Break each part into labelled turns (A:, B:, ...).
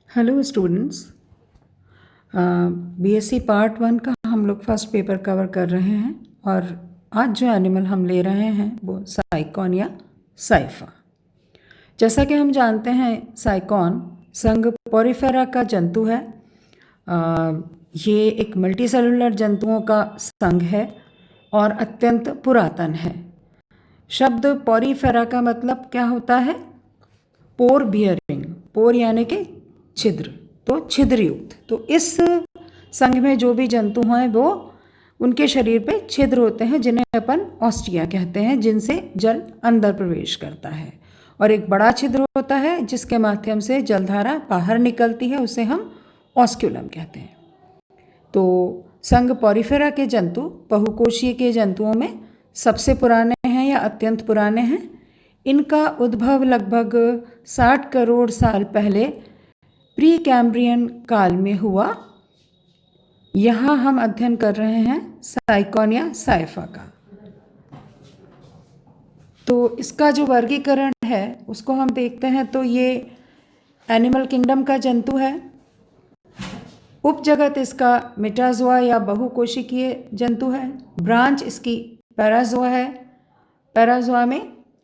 A: Hello students, BSc part 1 का हम लोग फर्स्ट पेपर कवर कर रहे हैं और आज जो एनिमल हम ले रहे हैं वो साइकॉन या साइफा। जैसा कि हम जानते हैं साइकॉन संघ पोरिफेरा का जंतु है। ये एक मल्टीसेलुलर जंतुओं का संघ है और अत्यंत पुरातन है। शब्द पोरिफेरा का मतलब क्या होता है? पोर बियरिंग, पोर यानी कि छिद्र, तो छिद्रयुक्त। तो इस संघ में जो भी जंतु हैं वो उनके शरीर पे छिद्र होते हैं जिन्हें अपन ऑस्टिया कहते हैं, जिनसे जल अंदर प्रवेश करता है। और एक बड़ा छिद्र होता है जिसके माध्यम से जलधारा बाहर निकलती है, उसे हम ऑस्क्यूलम कहते हैं। तो संघ पोरिफेरा के जंतु बहुकोशीय के जंतुओं में सबसे पुराने हैं या अत्यंत पुराने हैं। इनका उद्भव लगभग 60 करोड़ साल पहले प्री कैम्ब्रियन काल में हुआ। यहाँ हम अध्ययन कर रहे हैं साइकॉन या साइफा का। तो इसका जो वर्गीकरण है उसको हम देखते हैं तो ये एनिमल किंगडम का जंतु है। उपजगत इसका मेटाजोआ या बहुकोशिकीय जंतु है। ब्रांच इसकी पैराजोआ है। पैराजोआ में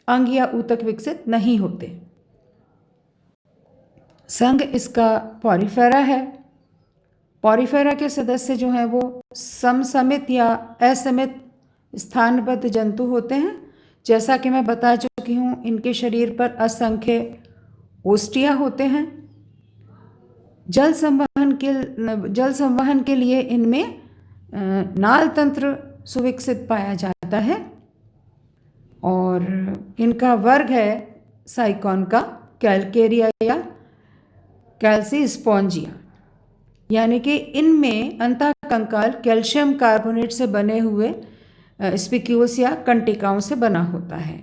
A: अंग या ऊतक विकसित नहीं होते। संघ इसका पोरिफेरा है। पोरिफेरा के सदस्य जो हैं वो समसमित या असमित स्थानबद्ध जंतु होते हैं। जैसा कि मैं बता चुकी हूँ, इनके शरीर पर असंख्य ओस्टिया होते हैं। जल संवहन के लिए इनमें नाल तंत्र सुविकसित पाया जाता है। और इनका वर्ग है साइकॉन का कैलकेरिया या कैल्सीस्पॉन्जिया, यानी कि इनमें अंतःकंकाल कैल्शियम कार्बोनेट से बने हुए स्पिक्यूल्स या कंटिकाओं से बना होता है।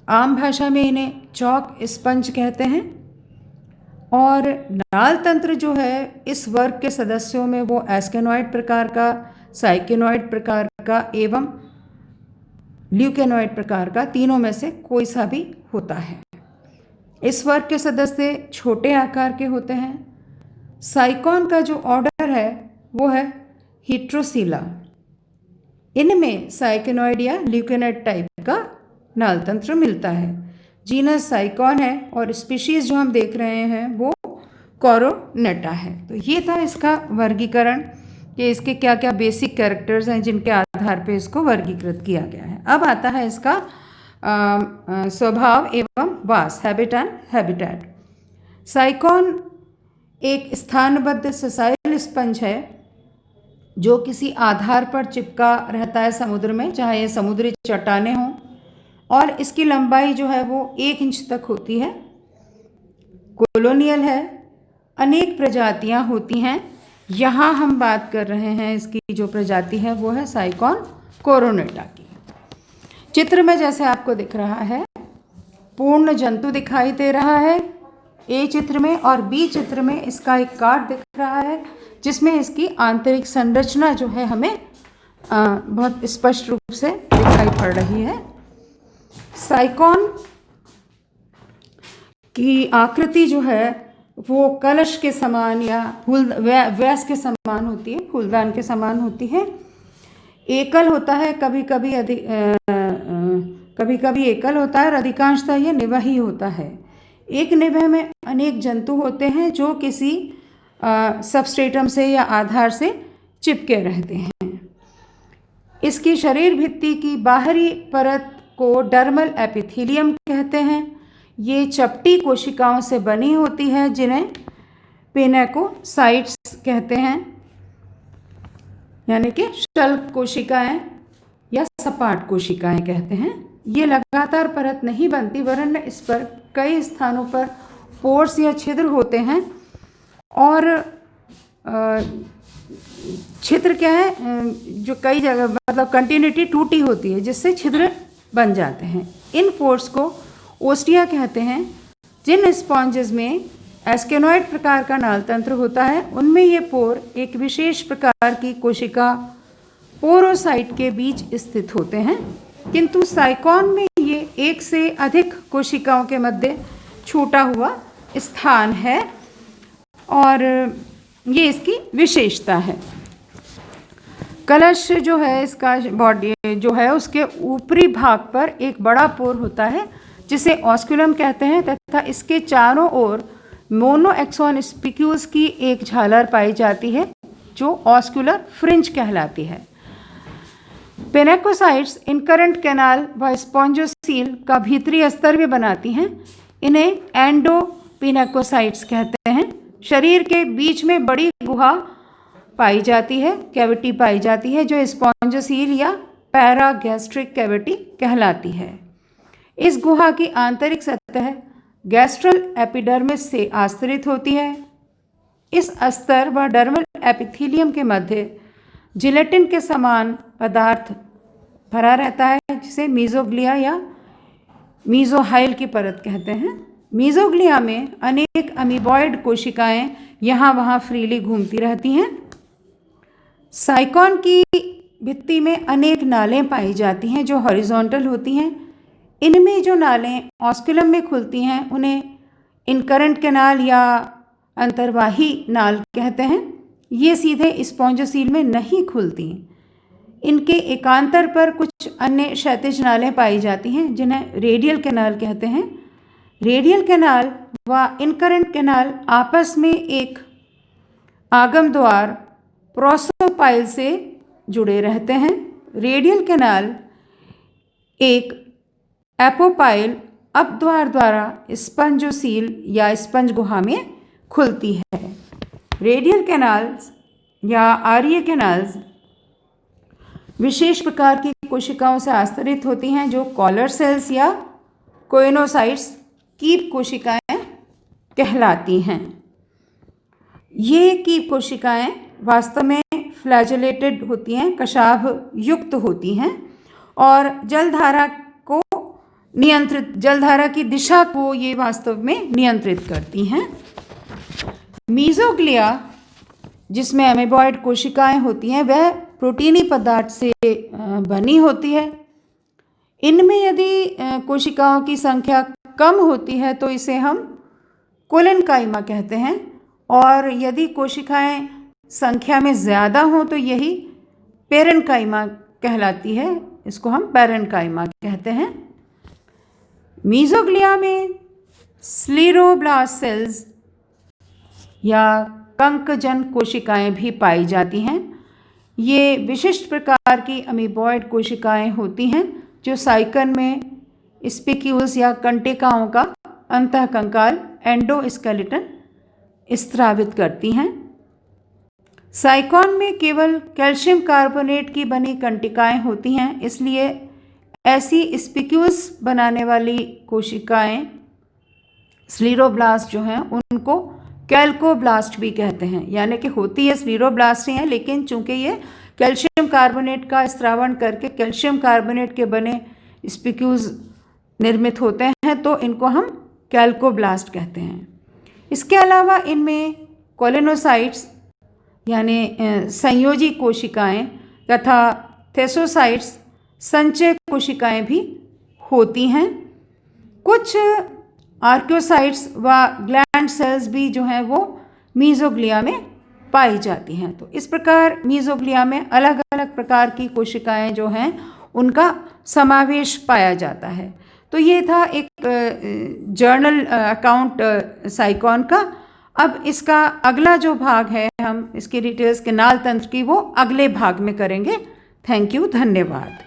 A: आम भाषा में इन्हें चौक स्पंज कहते हैं। और नाल तंत्र जो है इस वर्ग के सदस्यों में वो एस्केनॉइड प्रकार का, साइकेनॉइड प्रकार का एवं ल्यूकेनॉइड प्रकार का, तीनों में से कोई सा भी होता है। इस वर्ग के सदस्य छोटे आकार के होते हैं। साइकॉन का जो ऑर्डर है वो है हिट्रोसीला। इनमें साइकेनॉइड या ल्यूकेनॉइड टाइप का नाल तंत्र मिलता है। जीनस साइकॉन है और स्पीशीज जो हम देख रहे हैं वो कोरोनेटा है। तो ये था इसका वर्गीकरण कि इसके क्या क्या बेसिक कैरेक्टर्स हैं जिनके आधार पे इसको वर्गीकृत किया गया है। अब आता है इसका स्वभाव एवं वास, हैबिट एंड हैबिटेट। साइकॉन एक स्थानबद्ध ससाइल स्पंज है जो किसी आधार पर चिपका रहता है समुद्र में, चाहे ये समुद्री चट्टानें हों, और इसकी लंबाई जो है वो 1 इंच तक होती है। कोलोनियल है, अनेक प्रजातियां होती हैं। यहाँ हम बात कर रहे हैं इसकी जो प्रजाति है वो है साइकॉन कोरोनेटा की। चित्र में जैसे आपको दिख रहा है पूर्ण जंतु दिखाई दे रहा है ए चित्र में, और बी चित्र में इसका एक कार्ड दिख रहा है जिसमें इसकी आंतरिक संरचना जो है हमें बहुत स्पष्ट रूप से दिखाई पड़ रही है। साइकॉन की आकृति जो है वो कलश के समान या व्यास के समान होती है, फूलदान के समान होती है। एकल होता है, कभी कभी एकल होता है और अधिकांशतः ये निवाही होता है। एक निवह में अनेक जंतु होते हैं जो किसी सबस्ट्रेटम से या आधार से चिपके रहते हैं। इसकी शरीर भित्ति की बाहरी परत को डर्मल एपिथेलियम कहते हैं। ये चपटी कोशिकाओं से बनी होती है जिन्हें पिनेकोसाइट्स कहते हैं, यानी कि शल्क कोशिकाएं या सपाट कोशिकाएं कहते हैं। ये लगातार परत नहीं बनती वरन इस पर कई स्थानों पर पोर्स या छिद्र होते हैं। और छिद्र क्या है, जो कई जगह मतलब कंटिन्यूटी टूटी होती है जिससे छिद्र बन जाते हैं। इन पोर्स को ओस्टिया कहते हैं। जिन स्पॉन्जेस में एस्केनॉइड प्रकार का नाल तंत्र होता है उनमें ये पोर एक विशेष प्रकार की कोशिका पोरोसाइट के बीच स्थित होते हैं, किंतु साइकॉन में ये एक से अधिक कोशिकाओं के मध्य छूटा हुआ स्थान है। और ये इसकी विशेषता है। कलश जो है इसका बॉडी जो है उसके ऊपरी भाग पर एक बड़ा पोर होता है जिसे ऑस्कुलम कहते हैं तथा इसके चारों ओर मोनोएक्सॉन स्पिक्यूल्स की एक झालर पाई जाती है जो ऑस्कुलर फ्रिंज कहलाती है। पेनाकोसाइट्स इनकरेंट कैनाल व स्पॉन्जोसील का भीतरी स्तर भी बनाती हैं। इन्हें एंडोपिनाकोसाइट्स कहते हैं। शरीर के बीच में बड़ी गुहा पाई जाती है, कैविटी पाई जाती है जो स्पॉन्जोसील या पैरागैस्ट्रिक कैविटी कहलाती है। इस गुहा की आंतरिक सतह गैस्ट्रल एपिडर्मिस से आस्तरित होती है। इस अस्तर व डर्मल एपिथेलियम के मध्य जिलेटिन के समान पदार्थ भरा रहता है जिसे मीजोग्लिया या मीजोहाइल की परत कहते हैं। मीजोग्लिया में अनेक अमीबॉइड कोशिकाएं यहाँ वहाँ फ्रीली घूमती रहती हैं। साइकॉन की भित्ति में अनेक नालें पाई जाती हैं जो हॉरिजॉन्टल होती हैं। इनमें जो नालें ऑस्कुलम में खुलती हैं उन्हें इनकरेंट कैनाल या अंतर्वाही नाल कहते हैं। ये सीधे स्पॉन्जोसील में नहीं खुलती। इनके एकांतर पर कुछ अन्य क्षैतिज नालें पाई जाती हैं जिन्हें रेडियल कैनाल कहते हैं। रेडियल कैनाल व इनकरेंट कैनाल आपस में एक आगम द्वार प्रोसोपाइल से जुड़े रहते हैं। रेडियल कैनाल एक एपोपाइल अपद्वार द्वारा स्पंजोसील या स्पंज गुहा में खुलती है। रेडियल कैनाल्स या आर्य कैनाल्स विशेष प्रकार की कोशिकाओं से आस्तरित होती हैं जो कॉलर सेल्स या कोइनोसाइट्स कीप कोशिकाएं कहलाती हैं। ये कीप कोशिकाएं वास्तव में फ्लैजेलेटेड होती हैं, कशाभ युक्त होती हैं और जलधारा की दिशा को ये वास्तव में नियंत्रित करती हैं। मीजोग्लिया जिसमें अमीबॉइड कोशिकाएं होती हैं वह प्रोटीनी पदार्थ से बनी होती है। इनमें यदि कोशिकाओं की संख्या कम होती है तो इसे हम कोलेनकाइमा कहते हैं और यदि कोशिकाएं संख्या में ज़्यादा हों तो यही पेरेन्काइमा कहलाती है। इसको हम पेरेन्काइमा कहते हैं। मीजोग्लिया में स्क्लेरोब्लास्ट सेल्स या कंकजन कोशिकाएं भी पाई जाती हैं। ये विशिष्ट प्रकार की अमीबॉइड कोशिकाएं होती हैं जो साइकन में स्पिक्यूल्स या कंटिकाओं का अंतःकंकाल एंडोस्केलेटन स्त्रावित करती हैं। साइकॉन में केवल कैल्शियम कार्बोनेट की बनी कंटिकाएं होती हैं, इसलिए ऐसी स्पिक्यूल्स बनाने वाली कोशिकाएं स्क्लेरोब्लास्ट जो हैं उनको कैल्कोब्लास्ट भी कहते हैं। यानी कि होती है स्क्लेरोब्लास्ट ही हैं लेकिन चूंकि ये कैल्शियम कार्बोनेट का स्त्रावण करके कैल्शियम कार्बोनेट के बने स्पिक्यूल्स निर्मित होते हैं तो इनको हम कैल्कोब्लास्ट कहते हैं। इसके अलावा इनमें कोलिनोसाइट्स यानी संयोजी कोशिकाएं तथा थेसोसाइट्स संचय कोशिकाएं भी होती हैं। कुछ आर्कियोसाइट्स व ग्लैंड सेल्स भी जो हैं वो मीजोग्लिया में पाई जाती हैं। तो इस प्रकार मीजोग्लिया में अलग अलग प्रकार की कोशिकाएं जो हैं उनका समावेश पाया जाता है। तो ये था एक जर्नल अकाउंट साइकॉन का। अब इसका अगला जो भाग है हम इसकी डिटेल्स के नाल तंत्र की वो अगले भाग में करेंगे। थैंक यू, धन्यवाद।